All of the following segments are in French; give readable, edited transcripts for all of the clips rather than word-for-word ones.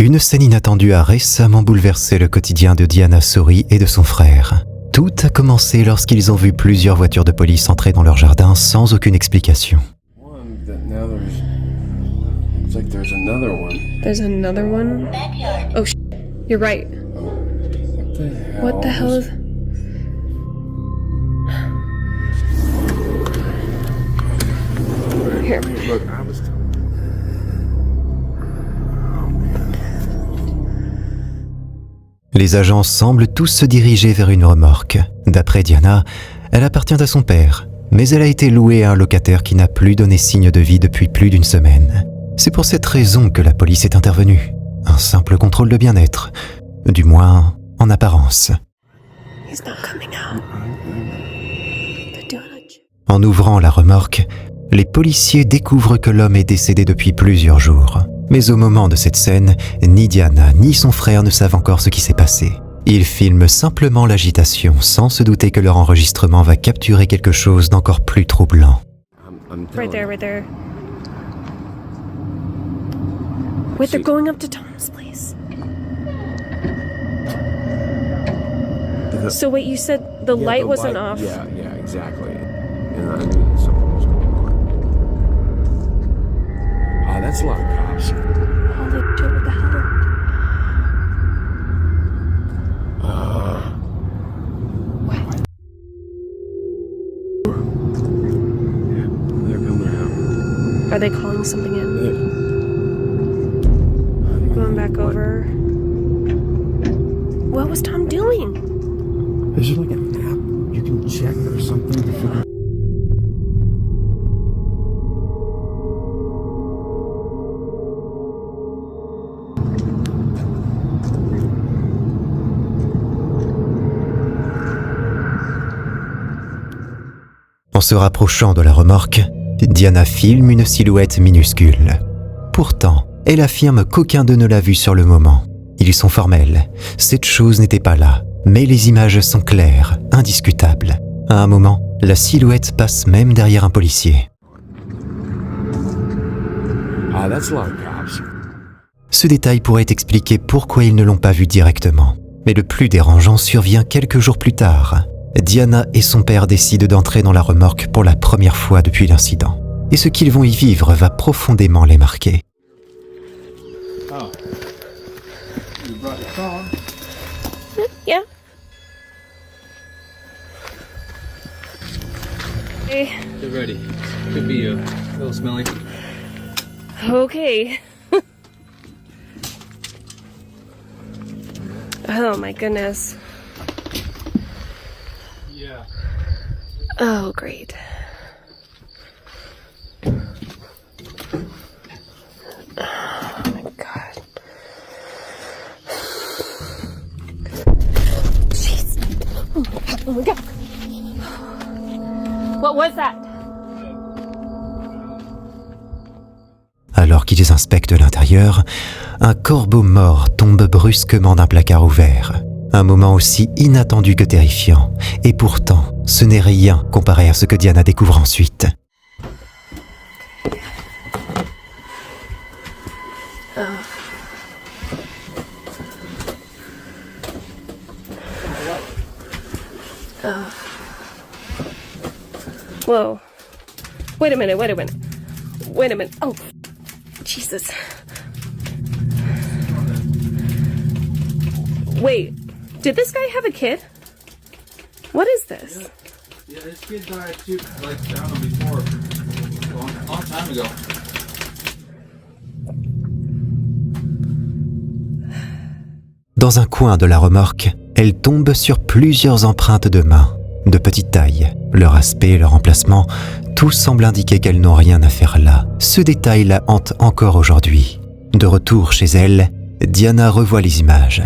Une scène inattendue a récemment bouleversé le quotidien de Diana Sori et de son frère. Tout a commencé lorsqu'ils ont vu plusieurs voitures de police entrer dans leur jardin sans aucune explication. There's another one? Oh, you're right. What the hell is... Here. Look, Les agents semblent tous se diriger vers une remorque. D'après Diana, elle appartient à son père, mais elle a été louée à un locataire qui n'a plus donné signe de vie depuis plus d'une semaine. C'est pour cette raison que la police est intervenue. Un simple contrôle de bien-être, du moins en apparence. He's not coming out. They're doing a job. En ouvrant la remorque, les policiers découvrent que l'homme est décédé depuis plusieurs jours. Mais au moment de cette scène, ni Diana ni son frère ne savent encore ce qui s'est passé. Ils filment simplement l'agitation, sans se douter que leur enregistrement va capturer quelque chose d'encore plus troublant. Right there, right there. Wait, they're going up to Tom's place. So wait, you said the light wasn't off. Yeah, exactly. And I knew something was going on. Ah, that's a lot of cops. Holy shit, what the hell? What? They're coming out. Are they calling something in? Going back over. What was Tom doing? Is there like an app you can check or something to figure? En se rapprochant de la remorque, Diana filme une silhouette minuscule. Pourtant, elle affirme qu'aucun d'eux ne l'a vue sur le moment. Ils sont formels, cette chose n'était pas là, mais les images sont claires, indiscutables. À un moment, la silhouette passe même derrière un policier. Ah, that's a lot of cops. Ce détail pourrait expliquer pourquoi ils ne l'ont pas vu directement. Mais le plus dérangeant survient quelques jours plus tard. Diana et son père décident d'entrer dans la remorque pour la première fois depuis l'incident. Et ce qu'ils vont y vivre va profondément les marquer. Oh. You brought your phone? Yeah. Hey. Get ready. Could be a little smelly. Okay. Oh my goodness. Yeah. Oh, great. Oh my God. Jeez. Oh my God. What was that? Alors qu'ils inspectent l'intérieur, un corbeau mort tombe brusquement d'un placard ouvert. Un moment aussi inattendu que terrifiant. Et pourtant, ce n'est rien comparé à ce que Diana découvre ensuite. Whoa. Wait a minute. Oh, Jesus. Wait, did this guy have a kid? What is this? Yeah, this kid died too, like, I don't know, before. Long time ago. Dans un coin de la remorque, elle tombe sur plusieurs empreintes de mains, de petite taille. Leur aspect, leur emplacement, tout semble indiquer qu'elles n'ont rien à faire là. Ce détail la hante encore aujourd'hui. De retour chez elle, Diana revoit les images.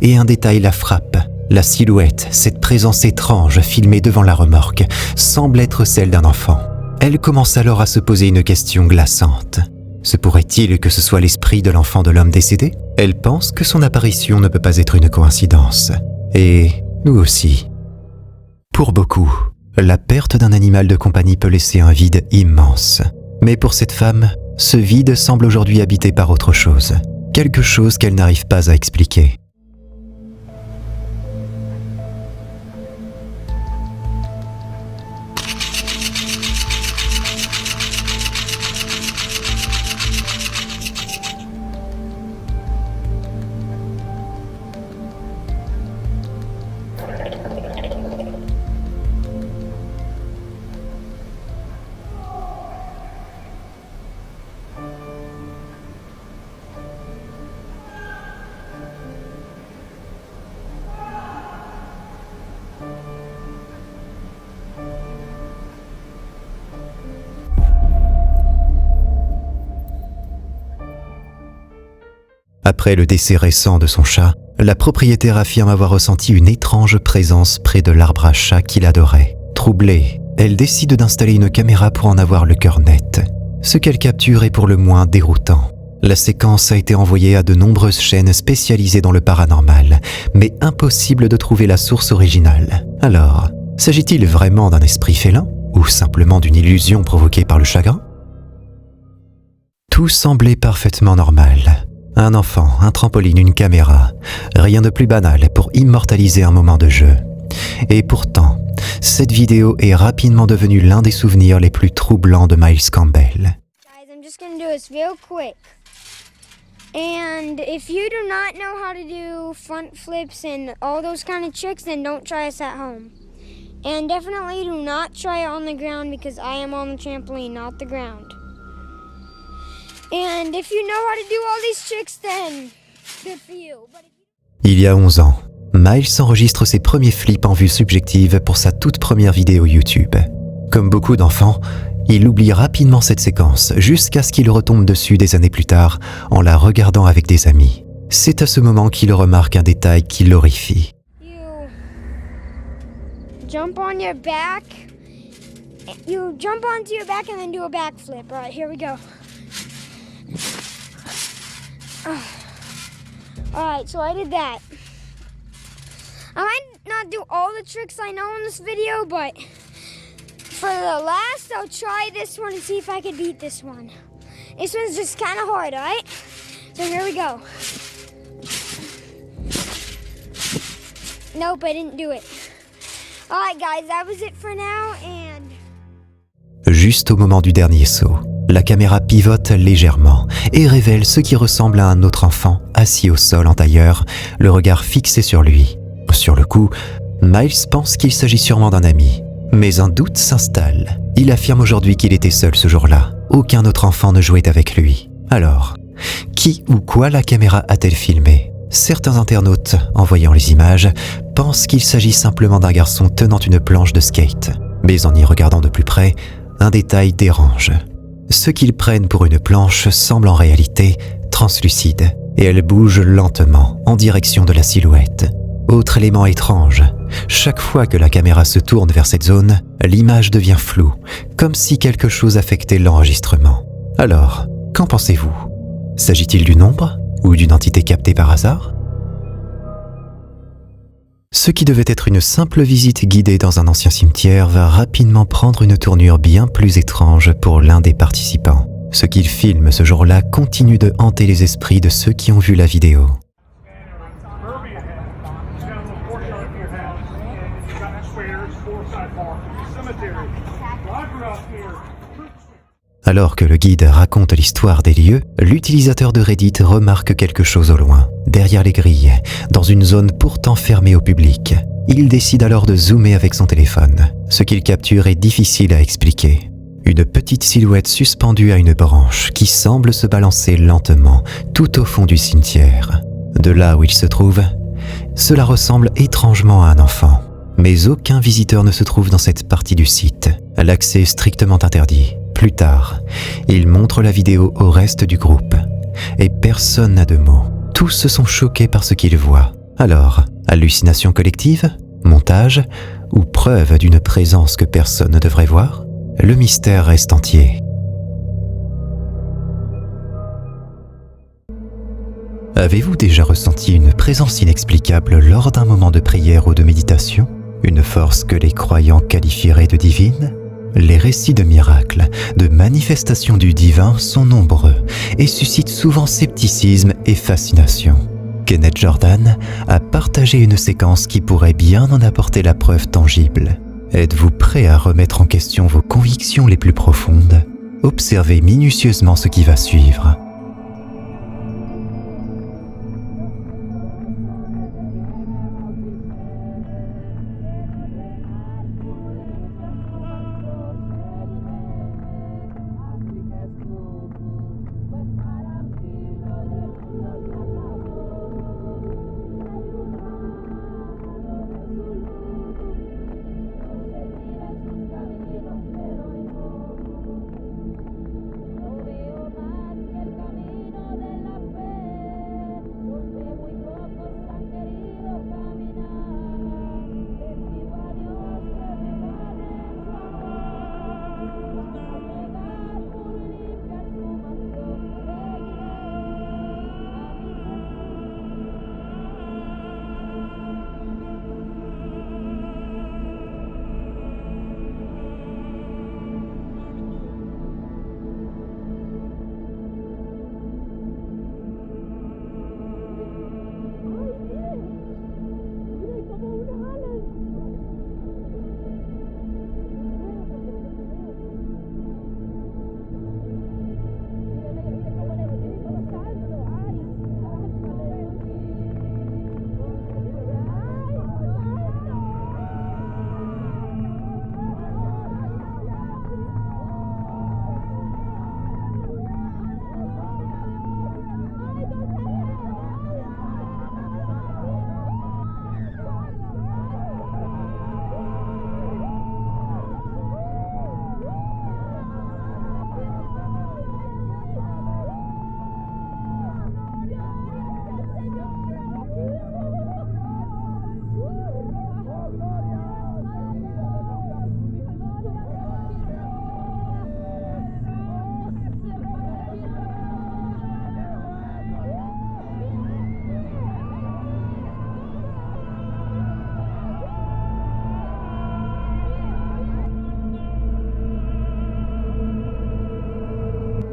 Et un détail la frappe. La silhouette, cette présence étrange filmée devant la remorque, semble être celle d'un enfant. Elle commence alors à se poser une question glaçante. Se pourrait-il que ce soit l'esprit de l'enfant de l'homme décédé ? Elle pense que son apparition ne peut pas être une coïncidence. Et nous aussi. Pour beaucoup, la perte d'un animal de compagnie peut laisser un vide immense. Mais pour cette femme, ce vide semble aujourd'hui habité par autre chose. quelque chose qu'elle n'arrive pas à expliquer. Après le décès récent de son chat, la propriétaire affirme avoir ressenti une étrange présence près de l'arbre à chat qu'il adorait. Troublée, elle décide d'installer une caméra pour en avoir le cœur net. Ce qu'elle capture est pour le moins déroutant. La séquence a été envoyée à de nombreuses chaînes spécialisées dans le paranormal, mais impossible de trouver la source originale. Alors, s'agit-il vraiment d'un esprit félin ou simplement d'une illusion provoquée par le chagrin? Tout semblait parfaitement normal. Un enfant, un trampoline, une caméra. Rien de plus banal pour immortaliser un moment de jeu. Et pourtant, cette vidéo est rapidement devenue l'un des souvenirs les plus troublants de Miles Campbell. Guys, I'm just gonna do this real quick. And if you do not know how to do front flips and all those kind of tricks, then don't try us at home. And definitely do not try it on the ground because I am on the trampoline, not the ground. And if you know how to do all these tricks, then good for you. Il y a 11 ans, Miles enregistre ses premiers flips en vue subjective pour sa toute première vidéo YouTube. Comme beaucoup d'enfants, il oublie rapidement cette séquence jusqu'à ce qu'il retombe dessus des années plus tard en la regardant avec des amis. C'est à ce moment qu'il remarque un détail qui l'horrifie. You jump on your back. You jump onto your back and then do a backflip. All right, here we go. Alright, so I did that. I might not do all the tricks I know in this video, but for the last, I'll try this one and see if I can beat this one. This one's just kind of hard, alright? So here we go. Nope, I didn't do it. Alright guys, that was it for now, and... Juste au moment du dernier saut, la caméra pivote légèrement et révèle ce qui ressemble à un autre enfant assis au sol en tailleur, le regard fixé sur lui. Sur le coup, Miles pense qu'il s'agit sûrement d'un ami. Mais un doute s'installe. Il affirme aujourd'hui qu'il était seul ce jour-là. Aucun autre enfant ne jouait avec lui. Alors, qui ou quoi la caméra a-t-elle filmé? Certains internautes, en voyant les images, pensent qu'il s'agit simplement d'un garçon tenant une planche de skate. Mais en y regardant de plus près, un détail dérange. Ce qu'ils prennent pour une planche semble en réalité translucide et elle bouge lentement en direction de la silhouette. Autre élément étrange, chaque fois que la caméra se tourne vers cette zone, l'image devient floue, comme si quelque chose affectait l'enregistrement. Alors, qu'en pensez-vous? S'agit-il d'une ombre ou d'une entité captée par hasard? Ce qui devait être une simple visite guidée dans un ancien cimetière va rapidement prendre une tournure bien plus étrange pour l'un des participants. Ce qu'il filme ce jour-là continue de hanter les esprits de ceux qui ont vu la vidéo. Alors que le guide raconte l'histoire des lieux, l'utilisateur de Reddit remarque quelque chose au loin, derrière les grilles, dans une zone pourtant fermée au public. Il décide alors de zoomer avec son téléphone. Ce qu'il capture est difficile à expliquer. Une petite silhouette suspendue à une branche qui semble se balancer lentement tout au fond du cimetière. De là où il se trouve, cela ressemble étrangement à un enfant. Mais aucun visiteur ne se trouve dans cette partie du site. L'accès est strictement interdit. Plus tard, il montre la vidéo au reste du groupe. Et personne n'a de mots. Tous se sont choqués par ce qu'ils voient. Alors, hallucination collective, montage ou preuve d'une présence que personne ne devrait voir? Le mystère reste entier. Avez-vous déjà ressenti une présence inexplicable lors d'un moment de prière ou de méditation? Une force que les croyants qualifieraient de divine? Les récits de miracles, de manifestations du divin sont nombreux et suscitent souvent scepticisme et fascination. Kenneth Jordan a partagé une séquence qui pourrait bien en apporter la preuve tangible. Êtes-vous prêt à remettre en question vos convictions les plus profondes? Observez minutieusement ce qui va suivre.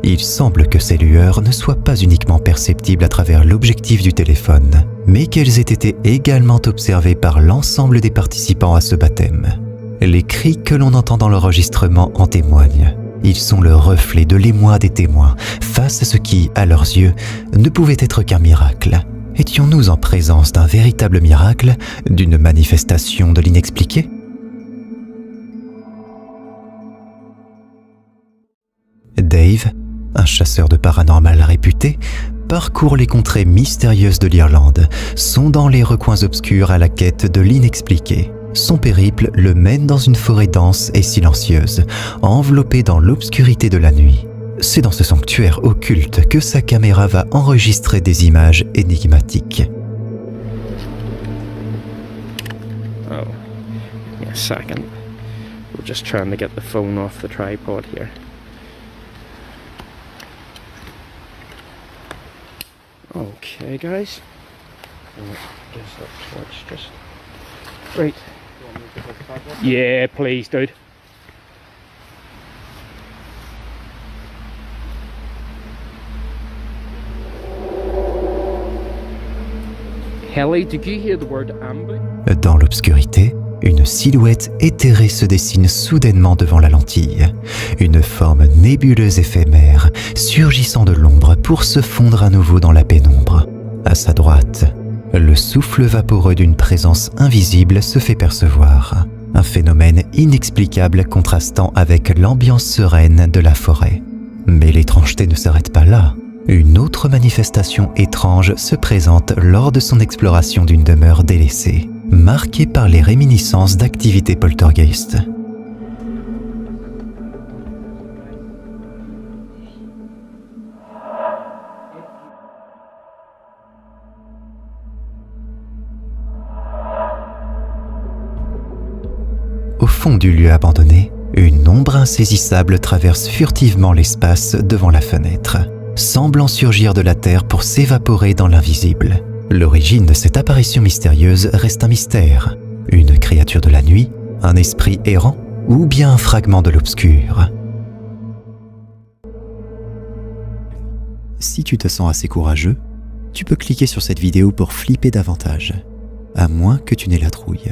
Il semble que ces lueurs ne soient pas uniquement perceptibles à travers l'objectif du téléphone, mais qu'elles aient été également observées par l'ensemble des participants à ce baptême. Les cris que l'on entend dans l'enregistrement en témoignent. Ils sont le reflet de l'émoi des témoins face à ce qui, à leurs yeux, ne pouvait être qu'un miracle. Étions-nous en présence d'un véritable miracle, d'une manifestation de l'inexpliqué ? Dave, un chasseur de paranormal réputé, parcourt les contrées mystérieuses de l'Irlande, sondant les recoins obscurs à la quête de l'inexpliqué. Son périple le mène dans une forêt dense et silencieuse, enveloppée dans l'obscurité de la nuit. C'est dans ce sanctuaire occulte que sa caméra va enregistrer des images énigmatiques. Oh, give me a second. We're just trying to get the phone off the tripod here. Okay, guys. I guess that torch just... Right. Yeah, please, dude. Helly, did you hear the word ambush? Dans l'obscurité, une silhouette éthérée se dessine soudainement devant la lentille. Une forme nébuleuse éphémère, surgissant de l'ombre pour se fondre à nouveau dans la pénombre. À sa droite, le souffle vaporeux d'une présence invisible se fait percevoir. Un phénomène inexplicable contrastant avec l'ambiance sereine de la forêt. Mais l'étrangeté ne s'arrête pas là. Une autre manifestation étrange se présente lors de son exploration d'une demeure délaissée, marquée par les réminiscences d'activités poltergeist. Au fond du lieu abandonné, une ombre insaisissable traverse furtivement l'espace devant la fenêtre, semblant surgir de la terre pour s'évaporer dans l'invisible. L'origine de cette apparition mystérieuse reste un mystère. Une créature de la nuit, un esprit errant ou bien un fragment de l'obscur. Si tu te sens assez courageux, tu peux cliquer sur cette vidéo pour flipper davantage, à moins que tu n'aies la trouille.